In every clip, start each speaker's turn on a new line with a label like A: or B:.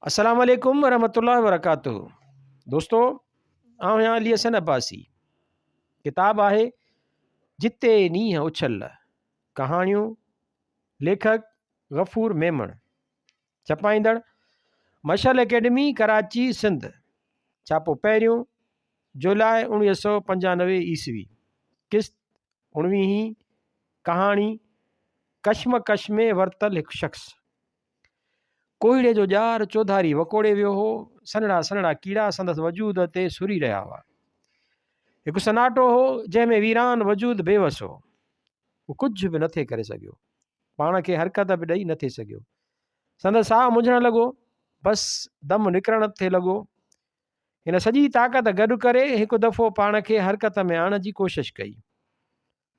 A: अस्सलाम वालेकुम वरहमतुल्लाहि वबरकातुहू। दोस्तों, आउं आहियां अली हसन अब्बासी। किताब आहे जिते नींहं उछल, कहाणियूं, लेखक गफ़ूर मेमण, छपाईंदड़ मशल एकेडमी कराची सिंध, छापो पहिरियों जुलाई 1995 ईस्वी, किस्त 19। कहाणी कश्मकश में वरतल हिकु शख़्स। कोहीड़े जो ॼार चौधारी वकोड़े वियो हो। सन्हड़ा सन्हड़ा कीड़ा संदसि वजूद ते सुरी रहिया हुआ। हिकु सनाटो हो जंहिंमें वीरान वजूद बेवस हो। हू कुझु बि नथे करे सघियो, पाण खे हरकत बि ॾेई नथे सघियो। संदसि साहु मुंझणु लॻो, बसि दम निकिरणु थिए लॻो। हिन सॼी ताक़त गॾु करे हिकु दफ़ो पाण खे हरकत में आणण जी कोशिशि कई।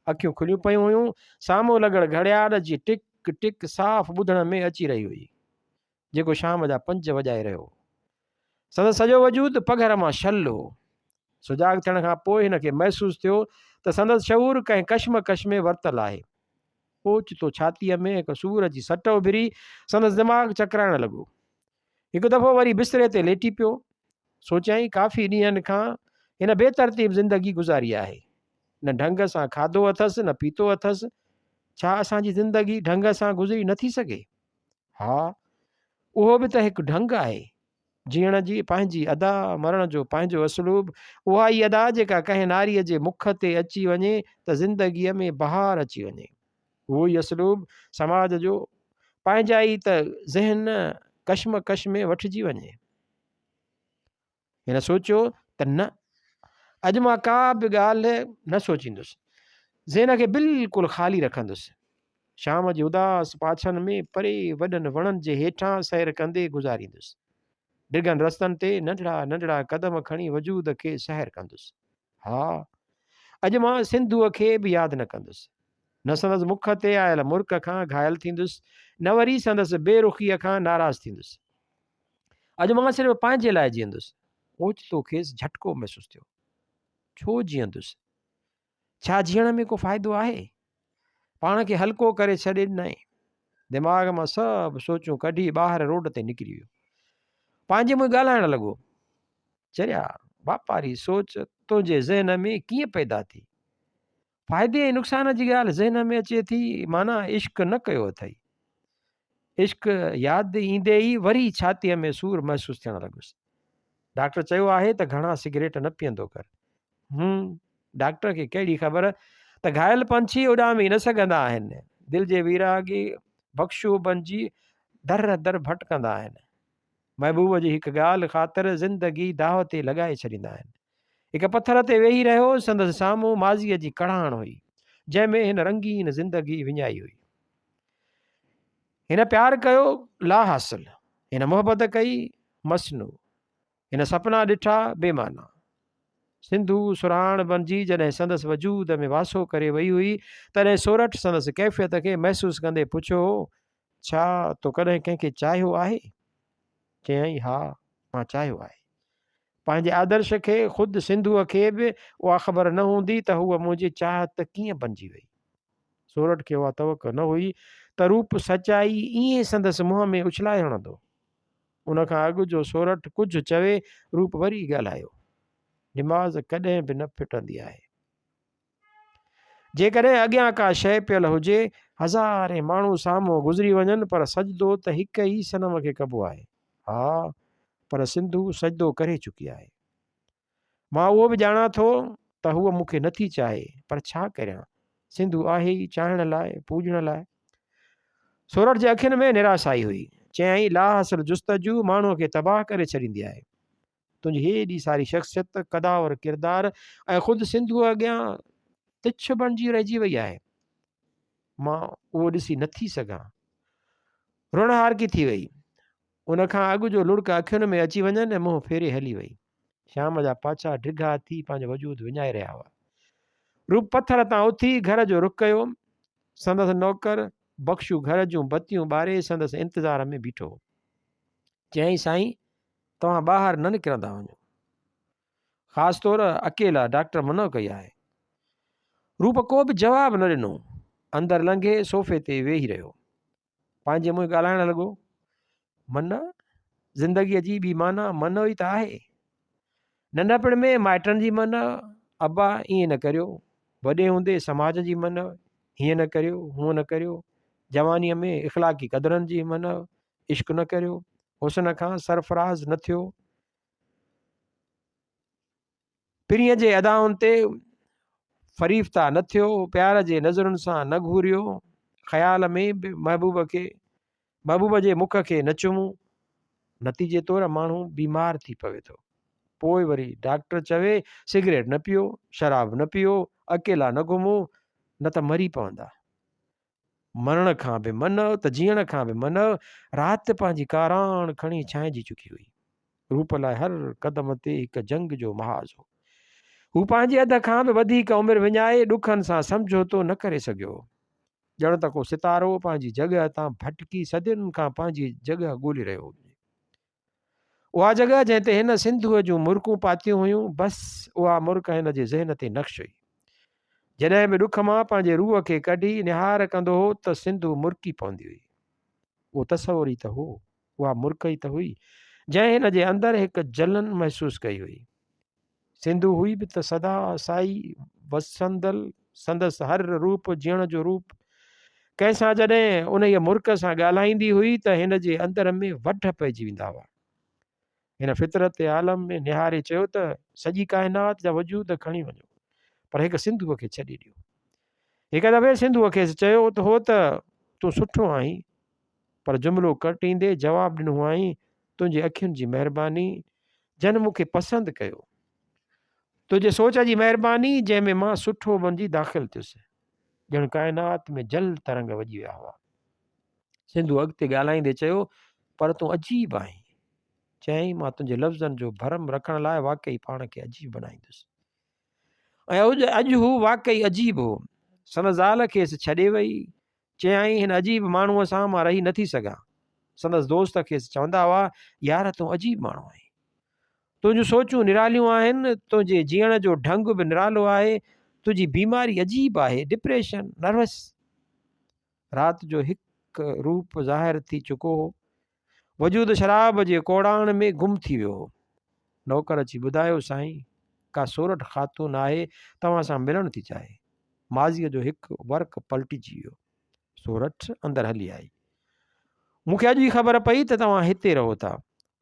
A: अखियूं खुलियूं पियूं हुयूं। साम्हूं लॻल घड़ियाल जी टिक टिक साफ़ ॿुधण में अची रही हुई, जेको शाम जा 5 वॼाए रहियो। संदसि सॼो वजूद पघर मां छल हो। सुजाॻ थियण खां पोइ हिनखे महसूसु थियो त संदसि शऊर कंहिं कश्मकश में वरतल आहे। ओचितो छातीअ में हिकु सूर जी सट उभिरी संदसि दिमाग़ चकराइण लॻो। हिकु दफ़ो वरी बिस्तरे ते लेटी पियो। सोचियईं, काफ़ी ॾींहंनि खां हिन बेतरतीब ज़िंदगी गुज़ारी आहे। न ढंग सां खाधो अथसि, न पीतो अथसि। छा असांजी ज़िंदगी ढंग सां गुज़री नथी सघे? हा, उहो बि त हिकु ढंग आहे जीअण जी, पंहिंजी अदा, मरण जो पंहिंजो असलूब। उहा ई अदा जेका कंहिं नारीअ जे मुख ते अची वञे त ज़िंदगीअ में बहार अची वञे। उहो ई असलूब समाज जो, पंहिंजा ई त ज़हन कश्मकश में वठिजी वञे। हिन सोचियो त न, अॼु मां का बि ॻाल्हि न सोचींदुसि। ज़हन खे बिल्कुलु ख़ाली रखंदुसि। शाम जी उदास पाछनि में परे वॾनि वणनि जे हेठां सैर कंदे गुज़ारींदुसि। डिघनि रस्तनि ते नंढड़ा नंढड़ा क़दम खणी वजूद खे सहर कंदुसि। हा, अॼु मां सिंधूअ खे बि यादि न कंदुसि। न संदसि मुख ते आयल मुर्क खां घायल थींदुसि, न वरी संदसि बेरुखीअ खां नाराज़ थींदुसि। अॼु मां सिर्फ़ु पंहिंजे लाइ जीअंदुसि। ओचितो खेसि झटको महसूसु थियो। छो जीअंदुसि? छा जीअण में को फ़ाइदो आहे? पाण खे हल्को करे छॾे ॾिनई। दिमाग़ मां सभु सोचूं कढी ॿाहिरि रोड ते निकिरी वियो। पंहिंजे मुंहुं ॻाल्हाइण लॻो। चरिया वापारी सोच तुंहिंजे ज़हन में कीअं पैदा थी? फ़ाइदे ऐं नुक़सान जी ॻाल्हि ज़हन में अचे थी, माना इश्क न कयो अथई। इश्क यादि ईंदे ई वरी छातीअ में सूर महसूसु थियणु लॻुसि। डॉक्टर चयो आहे त घणा सिगरेट न पीअंदो कर। डॉक्टर खे कहिड़ी ख़बर त घायल पंछी उॾामी न सघंदा आहिनि। दिलि जे वीरागी बख़्शू बणिजी दर दर भटकंदा आहिनि। महबूब जी हिकु ॻाल्हि ख़ातिर ज़िंदगी दाव ते लॻाए छॾींदा आहिनि। हिकु पथर ते वेही रहियो। संदसि साम्हूं माज़ीअ जी कड़ाहण हुई, जंहिंमें हिन रंगीन ज़िंदगी विञाई हुई। हिन प्यार कयो ला हासिल, हिन मोहबत कई मसनू, हिन सपना ॾिठा बेमाना। सिंधू सुराण बणिजी जॾहिं संदसि वजूद में वासो करे वई हुई, तॾहिं सोरठ संदसि कैफ़ियत खे महसूसु कंदे पुछियो, छा तो कॾहिं कंहिंखे चाहियो आहे? चयईं, हा, मां चाहियो आहे। पंहिंजे आदर्श खे, ख़ुदि सिंधूअ खे बि उहा ख़बर न हूंदी त हूअ मुंहिंजी चाहत कीअं बणिजी वई। सोरठ खे उहा तवक न हुई त रूप सचाई ईअं संदसि मुंहं में उछलाए हणंदो। उनखां अॻु जो सोरठ कुझु चवे, रूप वरी ॻाल्हायो। निमाज़ कॾहिं बि न फिटंदी आहे। जेकॾहिं अॻियां का शइ पियल हुजे, हज़ारे माण्हू साम्हूं गुज़री वञनि, पर सजदो त हिकु ई सनम खे कबो आहे। हा, पर सिंधू सजदो करे चुकी आहे। मां उहो बि ॼाणा थो त हूअ मूंखे नथी चाहे, पर छा करियां? सिंधू आहे ई चाहण लाइ, पूॼण लाइ। सोरठ जे अखियुनि में निराशाई हुई। चयईं, ला हासिल जुस्तजू माण्हूअ खे तबाह करे छॾींदी आहे। तुंहिंजी हेॾी सारी शख़्सियत, कदावर किरदार ऐं ख़ुदि सिंधूअ अॻियां तिछ बणिजी रहिजी वई आहे। मां उहो ॾिसी नथी सघां। रुण हारकी थी वई। उनखां अॻु जो लुड़क अखियुनि में अची वञनि ऐं मुंहुं फेरे हली वई। शाम जा पाछा ढिघा थी पंहिंजो वजूद विञाए रहिया हुआ। रूप पथर तां उथी घर जो रुख कयो। संदसि नौकर बख़्शू घर जूं बतियूं ॿारे संदसि इंतज़ार में बीठो। चयईं, साईं, तव्हां ॿाहिरि न निकिरंदा वञो, ख़ासि तौर अकेला, डॉक्टर मना कई आहे। रूप को बि जवाबु न ॾिनो। अंदरि लंघे सोफ़े ते वेही रहियो। पंहिंजे मुंहुं ॻाल्हाइण लॻो, मन, ज़िंदगीअ जी ॿी माना मन ई त आहे। नंढपण में माइटनि जी मन, अब्बा ईअं न करियो, वॾे हूंदे समाज जी मन, हीअं न करियो, हूअं न करियो, जवानीअ में इख़लाक़ी क़दरनि जी मन, इश्क न करियो, हुस्न खां सरफराज़ न थियो, पिरीअ जे अदाउनि ते फरीफ़ता न थियो, प्यार जे नज़रुनि सां न घूरियो, ख़्याल में बि महबूब जे मुख खे न चुमूं। नतीजे तौरु माण्हू बीमार थी पवे थो। पोइ वरी डॉक्टर चवे सिगरेट न पियो, शराब न पियो, अकेला न घुमो, न त मरी पवंदा। मरण खां बि मन त जीअण खां बि मन। राति पंहिंजी काराण खणी छांइजी चुकी हुई। रूप लाइ हर क़दम ते हिकु जंग जो महाज़ हो। हू पंहिंजे अध खां बि वधीक उमिरि विञाए ॾुखनि सां समझोतो न करे सघियो। ॼण त को सितारो पंहिंजी जॻह तां भटकी सदियुनि खां पंहिंजी जॻह ॻोल्हे रहियो हुजे। उहा जॻह जंहिं ते हिन सिंधूअ जूं मुर्कूं पातियूं हुयूं, बसि उहा मुर्क हिन जे ज़हन ते नक्श हुई। जॾहिं बि ॾुख मां पंहिंजे रूह खे कढी निहार कंदो हो त सिंधू मुर्की पवंदी हुई। उहो तसवुर ई त हो, उहा मुर्क ई त हुई जंहिं हिन जे अंदरि हिकु जलन महसूसु कई हुई। सिंधू हुई बि त सदा साई वसंदल, संदसि हर रूप जीअण जो रूप। कंहिंसां जॾहिं उन मुर्क सां ॻाल्हाईंदी हुई त हिन जे अंदर में वढ पइजी वेंदा हुआ। हिन फितरत आलम में निहारे चयो त सॼी काइनात जा वजूद खणी वञो, पर हिकु सिंधूअ खे छॾे ॾियो। हिकु दफ़े सिंधूअ खे चयो त हो त तूं सुठो आहीं, पर जुमिलो कटींदे जवाबु ॾिनो आहीं, तुंहिंजी अखियुनि जी महिरबानी जन मूंखे पसंदि कयो, तुंहिंजे सोच जी महिरबानी जंहिंमें मां सुठो बणिजी दाख़िल थियुसि। ॼण काइनात में जल तरंग वॼी विया हुआ। सिंधू अॻिते ॻाल्हाईंदे चयो, पर तूं अजीब आहीं। चयईं, मां तुंहिंजे लफ़्ज़नि जो भरम रखण लाइ वाक़ई पाण खे अजीब बनाईंदुसि। ऐं अॼु हू वाक़ई अजीब हो। संदसि ज़ाल खेसि छॾे वई। चयाईं, हिन अजीब माण्हूअ सां मां रही नथी सघां। संदसि दोस्त खेसि चवंदा हुआ, यार तूं अजीब माण्हू आहीं, तुंहिंजूं सोचूं निरालियूं आहिनि, तुंहिंजे जीअण जो ढंग बि निरालो आहे, तुंहिंजी बीमारी अजीब आहे, डिप्रेशन, नर्वस। राति जो हिकु रूप ज़ाहिर थी चुको हो। वजूद शराब जे कोड़ाण में गुम थी वियो हो। नौकर अची ॿुधायो, साईं का सोरठ ख़ातून आहे, तव्हां सां मिलण थी चाहे। माज़ीअ जो हिकु वर्क पलटिजी वियो। सोरठ अंदरि हली आई। मूंखे अॼु ई ख़बर पई त तव्हां हिते रहो था।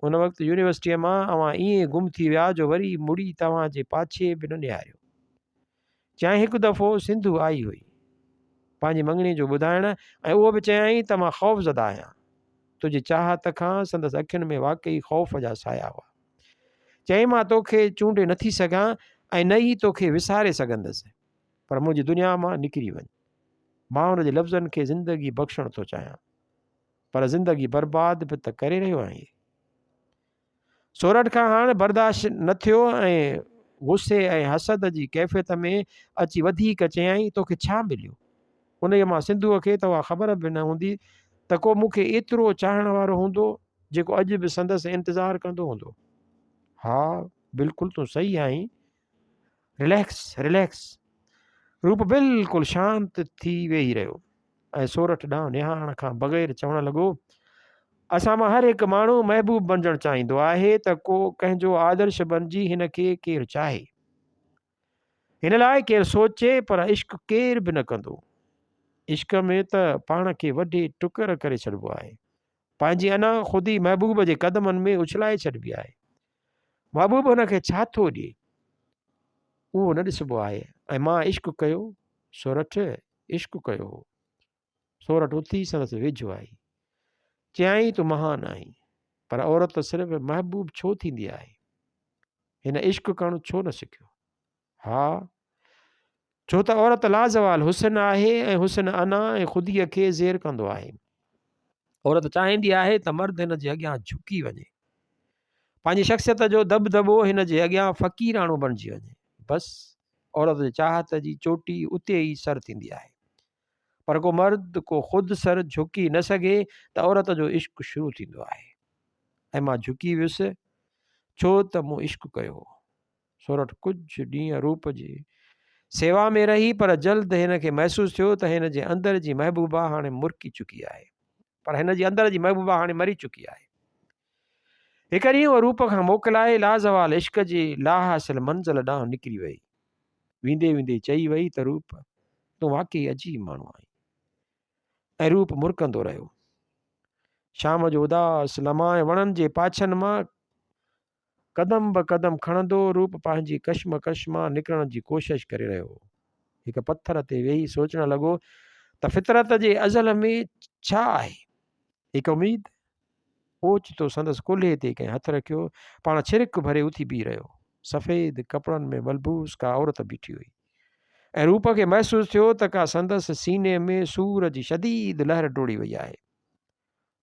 A: उन वक़्तु यूनिवर्सिटीअ मां अवां ईअं गुम थी विया जो वरी मुड़ी तव्हांजे पाछे बि न निहारियो। चाहे हिकु दफ़ो सिंधू आई हुई पंहिंजी मङणी जो ॿुधाइण, ऐं उहो बि चयाईं त मां ख़ौफ़ज़दा आहियां। तुंहिंजी चाहत खां संदसि अखियुनि में वाक़ई ख़ौफ़ जा साया हुआ। चई, मां तोखे चूंडे नथी सघां ऐं न ई तोखे विसारे सघंदसि, पर मुंहिंजी दुनिया मां निकिरी वञ। मां हुन जे लफ़्ज़नि खे ज़िंदगी बख़्शण थो चाहियां, पर ज़िंदगी बर्बाद बि त करे रहियो आहीं। सोरठ खां हाणे बर्दाश्त न थियो ऐं गुस्से ऐं हसद जी कैफ़ियत में अची वधीक चयाईं, तोखे छा मिलियो? उन मां सिंधूअ खे त उहा ख़बर बि न हूंदी त को मूंखे एतिरो चाहण वारो हूंदो जेको अॼु बि संदसि इंतज़ारु कंदो हूंदो। हा बिल्कुलु तूं सही आहीं, रिलैक्स रिलैक्स। रूप बिल्कुलु शांति थी वेही रहियो ऐं सोरठ ॾांहुं निहारण खां बग़ैर चवणु लॻो, असां मां हर हिकु माण्हू महबूब बणजणु चाहींदो आहे त को कंहिंजो आदर्श बणिजी हिन खे केरु चाहे। हिन लाइ केरु सोचे, पर इश्क केरु बि न कंदो। इश्क में त पाण खे वॾे टुकर करे छॾिबो आहे, पंहिंजी अना ख़ुदि ई महबूब जे क़दमनि में उछलाए छॾिबी आहे। महबूब हुन खे छा थो ॾिए, उहो न ॾिसबो आहे। ऐं मां इश्क कयो, सोरठ इश्क कयो। सोरठ उथी संदसि वेझो आई। चयाईं, तूं महान आहीं, पर औरत सिर्फ़ु महबूब छो थींदी आहे? हिन इश्क करणु छो न सिखियो? हा, छो त औरत लाज़वाल हुस्न आहे ऐं हुस्न अना ऐं ख़ुदीअ खे ज़ेर कंदो आहे। औरत चाहींदी आहे त मर्द हिन जे अॻियां झुकी वञे, पंहिंजी शख़्सियत जो दबदबो हिन जे अॻियां फ़क़ीराणो बणिजी वञे। बसि औरत जी चाहत जी चोटी उते ई सर थींदी आहे। पर को मर्द को ख़ुदि सर झुकी न सघे त औरत जो इश्क शुरू थींदो आहे। ऐं मां झुकी वियुसि छो त मूं इश्क कयो। सोरठ कुझु ॾींहं रूप जी सेवा में रही, पर जल्द हिन खे महसूसु थियो त हिन जे अंदर जी महबूबा हाणे मुरकी चुकी आहे, पर हिन जी अंदर जी महबूबा हाणे मरी चुकी आहे। हिकु ॾींहुं उहो रूप खां मोकिलाए लाज़वाल इश्क जे लाहासिल मंज़िल ॾांहुं निकिरी वई। वेंदे वेंदे चई वई त रूप तूं वाक़ई अजीब माण्हू आहीं। ऐं रूप मुरकंदो रहियो। शाम जो उदास लम्हाए वणनि जे पाछनि मां कदम ब कदम खणंदो रूप पंहिंजी कश्मकश मां निकिरण जी कोशिश करे रहियो हो। हिकु पथर ते वेही सोचणु लॻो त फितरत जे अज़ल में छा आहे। हिकु उमेद ओचितो संदसि कुल्हे ते कंहिं हथु रखियो। पाण छिरिक भरे उथी बीह रहियो। सफ़ेद कपिड़नि में मलबूस का औरत बीठी हुई ऐं रूप खे महसूसु थियो त का संदसि सीने में सूर जी शदीद लहर डोड़ी वई आहे।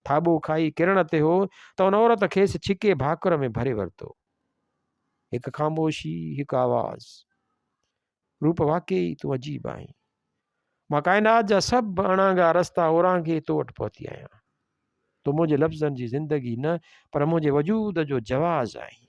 A: थाॿो खाई किरण ते हो त उन औरत खेसि छिके भाकुर में भरे वरितो। हिकु ख़ामोशी, हिकु आवाज़, रूप वाक़ई तूं अजीब आहीं। मां काइनात जा सभु अणांगा रस्ता ओरांगे तो वटि पहुती आहियां। तूं मुंहिंजे लफ़्ज़नि जी ज़िंदगी न पर मुंहिंजे वजूद जो जवाज़ आहीं।